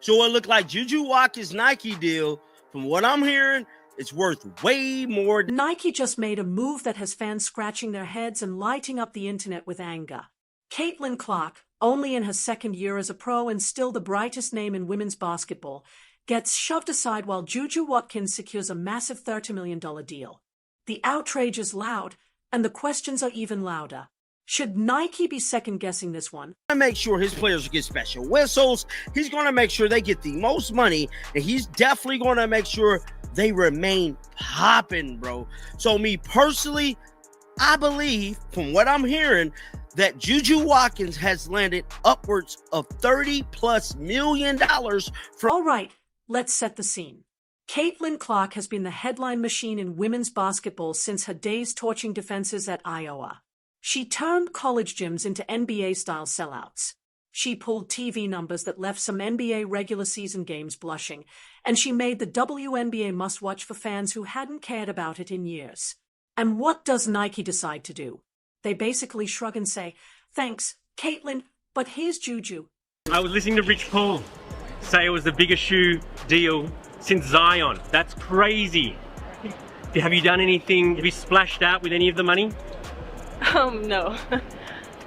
So it looked like JuJu Watkins' Nike deal, from what I'm hearing, it's worth way more. Nike just made a move that has fans scratching their heads and lighting up the internet with anger. Caitlin Clark, only in her second year as a pro and still the brightest name in women's basketball, gets shoved aside while JuJu Watkins secures a massive $30 million deal. The outrage is loud, and the questions are even louder. Should Nike be second-guessing this one? To make sure his players get special whistles, he's going to make sure they get the most money, and he's definitely going to make sure they remain popping, bro. So me personally, I believe, from what I'm hearing, that JuJu Watkins has landed upwards of $30+ million from... All right, let's set the scene. Caitlin Clark has been the headline machine in women's basketball since her days torching defenses at Iowa. She turned college gyms into NBA-style sellouts. She pulled TV numbers that left some NBA regular season games blushing, and she made the WNBA must-watch for fans who hadn't cared about it in years. And what does Nike decide to do? They basically shrug and say, "Thanks, Caitlin, but here's JuJu." I was listening to Rich Paul say it was the biggest shoe deal since Zion. That's crazy. Have you done anything? Have you splashed out with any of the money? No.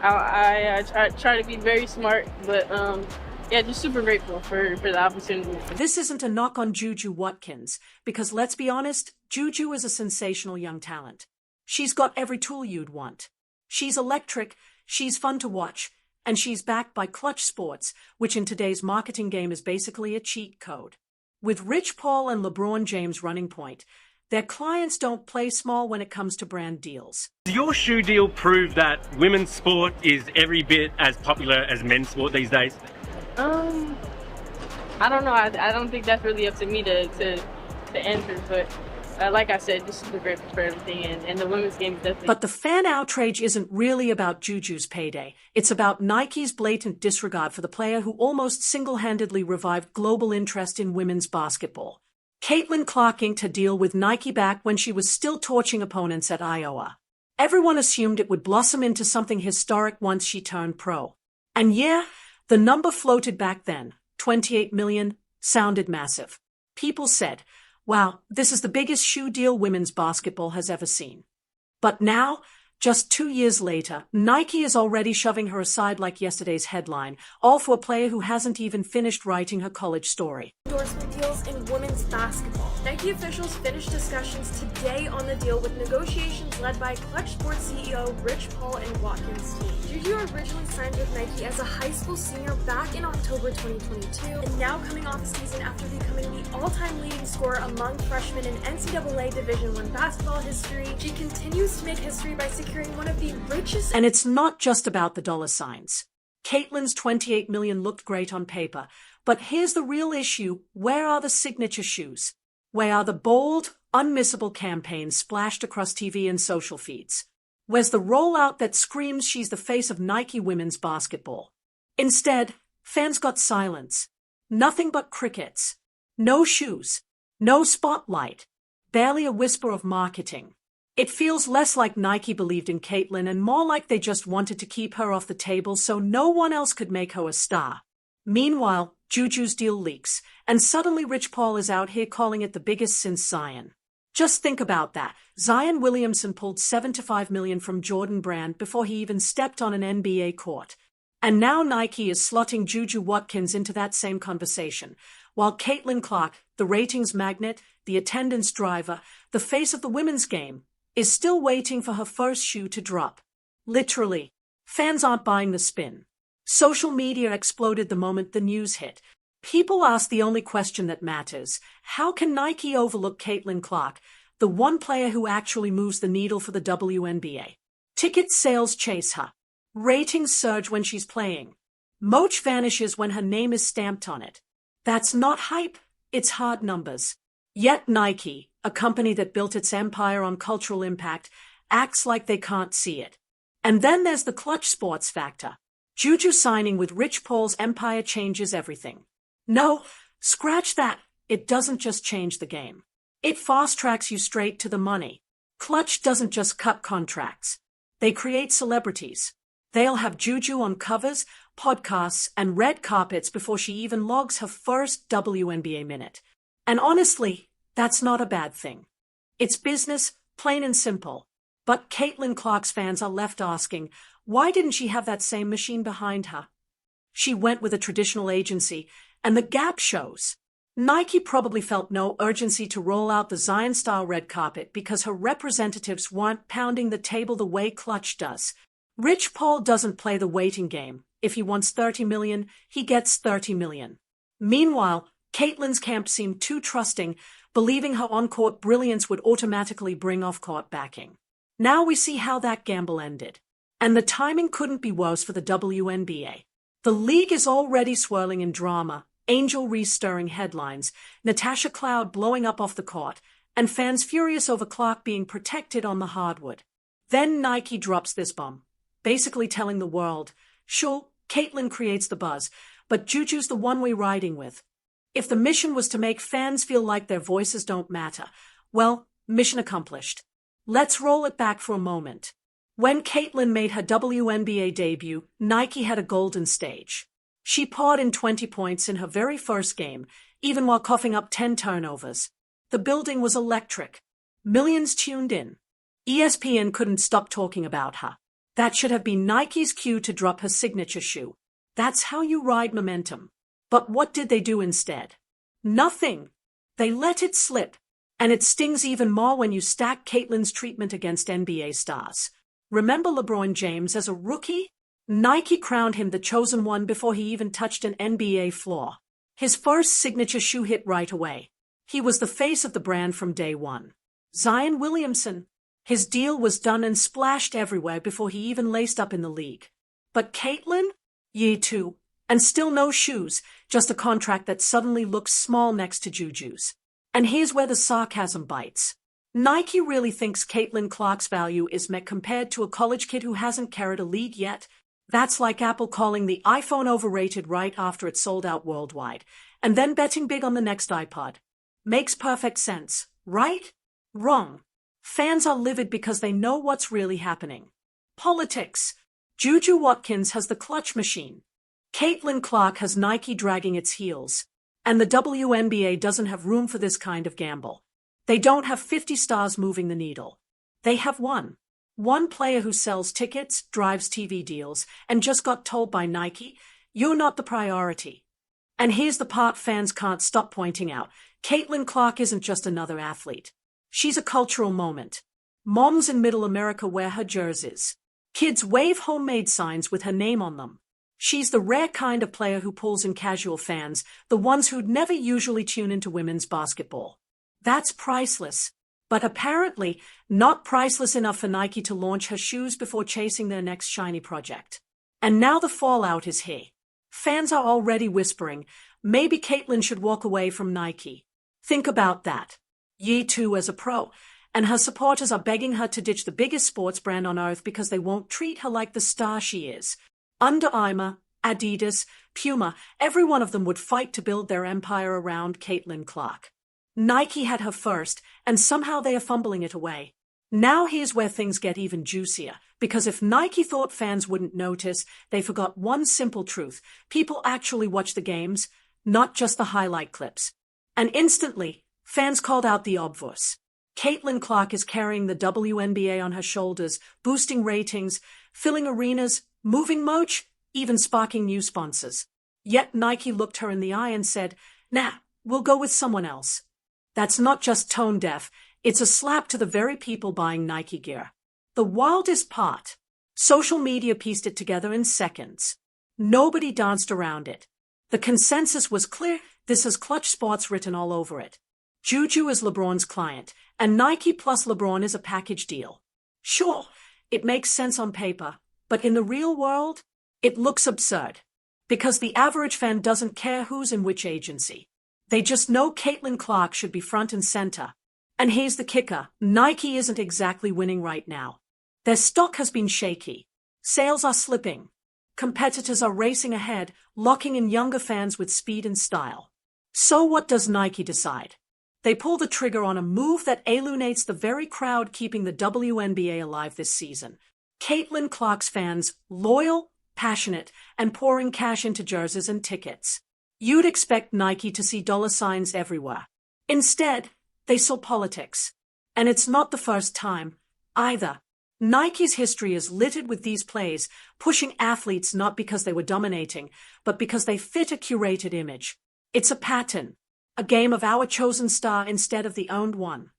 I try to be very smart, but yeah, just super grateful for the opportunity. This isn't a knock on JuJu Watkins, because let's be honest, JuJu is a sensational young talent. She's got every tool you'd want. She's electric, she's fun to watch, and she's backed by Clutch Sports, which in today's marketing game is basically a cheat code. With Rich Paul and LeBron James running point, their clients don't play small when it comes to brand deals. Does your shoe deal prove that women's sport is every bit as popular as men's sport these days? I don't know. I don't think that's really up to me to answer, but like I said, just super grateful for everything, and the women's game is definitely... But the fan outrage isn't really about JuJu's payday. It's about Nike's blatant disregard for the player who almost single-handedly revived global interest in women's basketball. Caitlin Clark inked her deal with Nike back when she was still torching opponents at Iowa. Everyone assumed it would blossom into something historic once she turned pro. And yeah, the number floated back then, $28 million, sounded massive. People said, "Wow, this is the biggest shoe deal women's basketball has ever seen." But now, just 2 years later, Nike is already shoving her aside like yesterday's headline, all for a player who hasn't even finished writing her college story. Endorsement deals in women's basketball. Nike officials finished discussions today on the deal with negotiations led by Clutch Sports CEO Rich Paul and Watkins' team. JuJu originally signed with Nike as a high school senior back in October 2022, and now coming off a season after becoming the all-time leading scorer among freshmen in NCAA Division I basketball history, she continues to make history by securing one of the richest... And it's not just about the dollar signs. Caitlin's $28 million looked great on paper, but here's the real issue: where are the signature shoes? Where are the bold, unmissable campaigns splashed across TV and social feeds? Where's the rollout that screams she's the face of Nike women's basketball? Instead, fans got silence. Nothing but crickets. No shoes. No spotlight. Barely a whisper of marketing. It feels less like Nike believed in Caitlin and more like they just wanted to keep her off the table so no one else could make her a star. Meanwhile, JuJu's deal leaks, and suddenly Rich Paul is out here calling it the biggest since Zion. Just think about that. Zion Williamson pulled $75 million from Jordan Brand before he even stepped on an NBA court. And now Nike is slotting JuJu Watkins into that same conversation, while Caitlin Clark, the ratings magnet, the attendance driver, the face of the women's game, is still waiting for her first shoe to drop. Literally. Fans aren't buying the spin. Social media exploded the moment the news hit. People ask the only question that matters: how can Nike overlook Caitlin Clark, the one player who actually moves the needle for the WNBA? Ticket sales chase her. Ratings surge when she's playing. Moch vanishes when her name is stamped on it. That's not hype, it's hard numbers. Yet Nike, a company that built its empire on cultural impact, acts like they can't see it. And then there's the Clutch Sports factor. JuJu signing with Rich Paul's empire changes everything. No, scratch that. It doesn't just change the game. It fast-tracks you straight to the money. Clutch doesn't just cut contracts. They create celebrities. They'll have JuJu on covers, podcasts, and red carpets before she even logs her first WNBA minute. And honestly, that's not a bad thing. It's business, plain and simple. But Caitlin Clark's fans are left asking, why didn't she have that same machine behind her? She went with a traditional agency, and the gap shows. Nike probably felt no urgency to roll out the Zion-style red carpet because her representatives weren't pounding the table the way Clutch does. Rich Paul doesn't play the waiting game. If he wants $30 million, he gets $30 million. Meanwhile, Caitlin's camp seemed too trusting, believing her on-court brilliance would automatically bring off-court backing. Now we see how that gamble ended. And the timing couldn't be worse for the WNBA. The league is already swirling in drama, Angel Reese stirring headlines, Natasha Cloud blowing up off the court, and fans furious over Clark being protected on the hardwood. Then Nike drops this bomb, basically telling the world, sure, Caitlin creates the buzz, but JuJu's the one we're riding with. If the mission was to make fans feel like their voices don't matter, well, mission accomplished. Let's roll it back for a moment. When Caitlin made her WNBA debut, Nike had a golden stage. She poured in 20 points in her very first game, even while coughing up 10 turnovers. The building was electric. Millions tuned in. ESPN couldn't stop talking about her. That should have been Nike's cue to drop her signature shoe. That's how you ride momentum. But what did they do instead? Nothing. They let it slip. And it stings even more when you stack Caitlin's treatment against NBA stars. Remember LeBron James as a rookie? Nike crowned him the chosen one before he even touched an NBA floor. His first signature shoe hit right away. He was the face of the brand from day one. Zion Williamson. His deal was done and splashed everywhere before he even laced up in the league. But Caitlin? Year 2. And still no shoes, just a contract that suddenly looks small next to JuJu's. And here's where the sarcasm bites. Nike really thinks Caitlin Clark's value is met compared to a college kid who hasn't carried a league yet. That's like Apple calling the iPhone overrated right after it sold out worldwide, and then betting big on the next iPod. Makes perfect sense, right? Wrong. Fans are livid because they know what's really happening. Politics. JuJu Watkins has the clutch machine. Caitlin Clark has Nike dragging its heels. And the WNBA doesn't have room for this kind of gamble. They don't have 50 stars moving the needle. They have one. One player who sells tickets, drives TV deals, and just got told by Nike, you're not the priority. And here's the part fans can't stop pointing out. Caitlin Clark isn't just another athlete. She's a cultural moment. Moms in Middle America wear her jerseys. Kids wave homemade signs with her name on them. She's the rare kind of player who pulls in casual fans, the ones who'd never usually tune into women's basketball. That's priceless. But apparently not priceless enough for Nike to launch her shoes before chasing their next shiny project. And now the fallout is here. Fans are already whispering, maybe Caitlin should walk away from Nike. Think about that. Year 2 as a pro, and her supporters are begging her to ditch the biggest sports brand on earth because they won't treat her like the star she is. Under Armour, Adidas, Puma, every one of them would fight to build their empire around Caitlin Clark. Nike had her first, and somehow they are fumbling it away. Now here's where things get even juicier, because if Nike thought fans wouldn't notice, they forgot one simple truth. People actually watch the games, not just the highlight clips. And instantly, fans called out the obvious. Caitlin Clark is carrying the WNBA on her shoulders, boosting ratings, filling arenas, moving merch, even sparking new sponsors. Yet Nike looked her in the eye and said, nah, we'll go with someone else. That's not just tone deaf, it's a slap to the very people buying Nike gear. The wildest part, social media pieced it together in seconds. Nobody danced around it. The consensus was clear, this has Clutch Sports written all over it. JuJu is LeBron's client, and Nike plus LeBron is a package deal. Sure, it makes sense on paper, but in the real world, it looks absurd. Because the average fan doesn't care who's in which agency. They just know Caitlin Clark should be front and center. And here's the kicker, Nike isn't exactly winning right now. Their stock has been shaky. Sales are slipping. Competitors are racing ahead, locking in younger fans with speed and style. So what does Nike decide? They pull the trigger on a move that alienates the very crowd keeping the WNBA alive this season. Caitlin Clark's fans, loyal, passionate, and pouring cash into jerseys and tickets. You'd expect Nike to see dollar signs everywhere. Instead, they saw politics. And it's not the first time, either. Nike's history is littered with these plays, pushing athletes not because they were dominating, but because they fit a curated image. It's a pattern, a game of our chosen star instead of the owned one.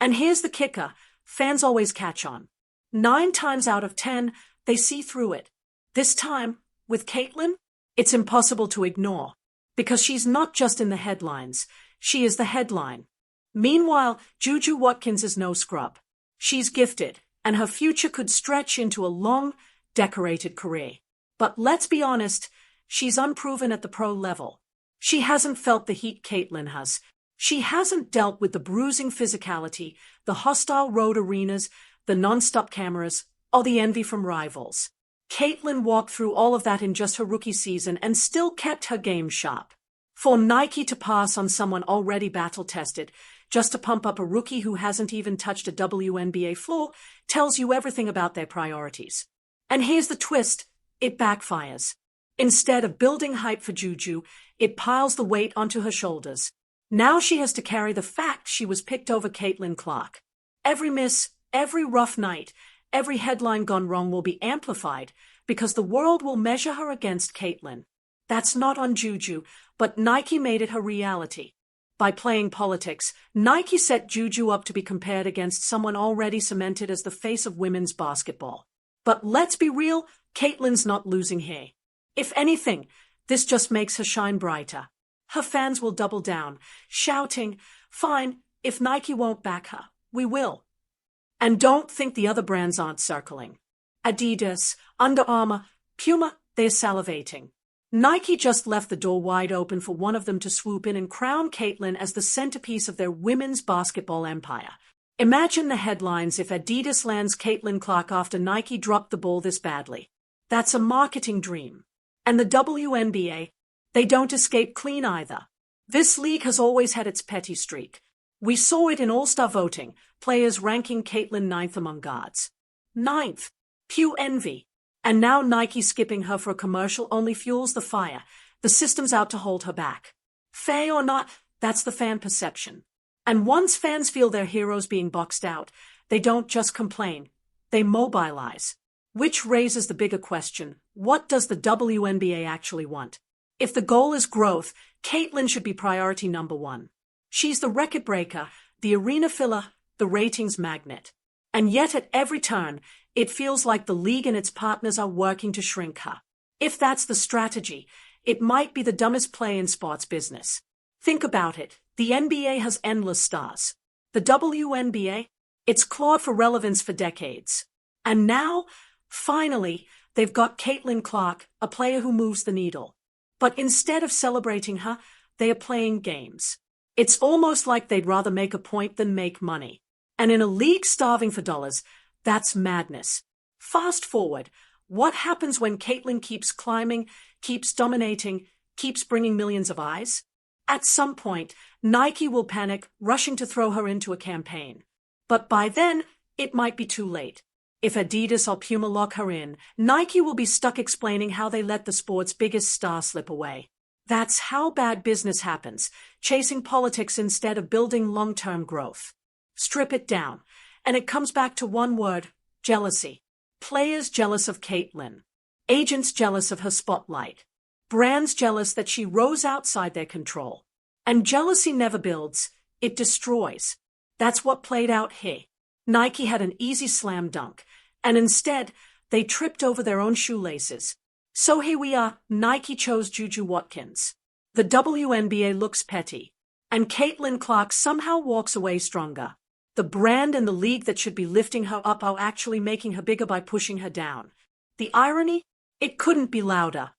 And here's the kicker, fans always catch on. 9 times out of 10, they see through it. This time, with Caitlin, it's impossible to ignore, because she's not just in the headlines, she is the headline. Meanwhile, JuJu Watkins is no scrub. She's gifted, and her future could stretch into a long, decorated career. But let's be honest, she's unproven at the pro level. She hasn't felt the heat Caitlin has. She hasn't dealt with the bruising physicality, the hostile road arenas, the non-stop cameras, or the envy from rivals. Caitlin walked through all of that in just her rookie season and still kept her game sharp. For Nike to pass on someone already battle-tested, just to pump up a rookie who hasn't even touched a WNBA floor, tells you everything about their priorities. And here's the twist, it backfires. Instead of building hype for JuJu, it piles the weight onto her shoulders. Now she has to carry the fact she was picked over Caitlin Clark. Every miss, every rough night, every headline gone wrong will be amplified because the world will measure her against Caitlin. That's not on JuJu, but Nike made it her reality. By playing politics, Nike set JuJu up to be compared against someone already cemented as the face of women's basketball. But let's be real, Caitlin's not losing here. If anything, this just makes her shine brighter. Her fans will double down, shouting, "Fine, if Nike won't back her, we will." And don't think the other brands aren't circling. Adidas, Under Armour, Puma, they're salivating. Nike just left the door wide open for one of them to swoop in and crown Caitlin as the centerpiece of their women's basketball empire. Imagine the headlines if Adidas lands Caitlin Clark after Nike dropped the ball this badly. That's a marketing dream. And the WNBA, they don't escape clean either. This league has always had its petty streak. We saw it in All-Star voting, players ranking Caitlin 9th among guards. 9th. Pure envy. And now Nike skipping her for a commercial only fuels the fire. The system's out to hold her back. Fair or not, that's the fan perception. And once fans feel their heroes being boxed out, they don't just complain. They mobilize. Which raises the bigger question, what does the WNBA actually want? If the goal is growth, Caitlin should be priority number 1. She's the record breaker, the arena filler, the ratings magnet. And yet at every turn, it feels like the league and its partners are working to shrink her. If that's the strategy, it might be the dumbest play in sports business. Think about it. The NBA has endless stars. The WNBA, it's clawed for relevance for decades. And now, finally, they've got Caitlin Clark, a player who moves the needle. But instead of celebrating her, they are playing games. It's almost like they'd rather make a point than make money. And in a league starving for dollars, that's madness. Fast forward, what happens when Caitlin keeps climbing, keeps dominating, keeps bringing millions of eyes? At some point, Nike will panic, rushing to throw her into a campaign. But by then, it might be too late. If Adidas or Puma lock her in, Nike will be stuck explaining how they let the sport's biggest star slip away. That's how bad business happens, chasing politics instead of building long-term growth. Strip it down, and it comes back to one word, jealousy. Players jealous of Caitlin. Agents jealous of her spotlight. Brands jealous that she rose outside their control. And jealousy never builds, it destroys. That's what played out here. Nike had an easy slam dunk, and instead, they tripped over their own shoelaces. So here we are, Nike chose JuJu Watkins. The WNBA looks petty, and Caitlin Clark somehow walks away stronger. The brand and the league that should be lifting her up are actually making her bigger by pushing her down. The irony? It couldn't be louder.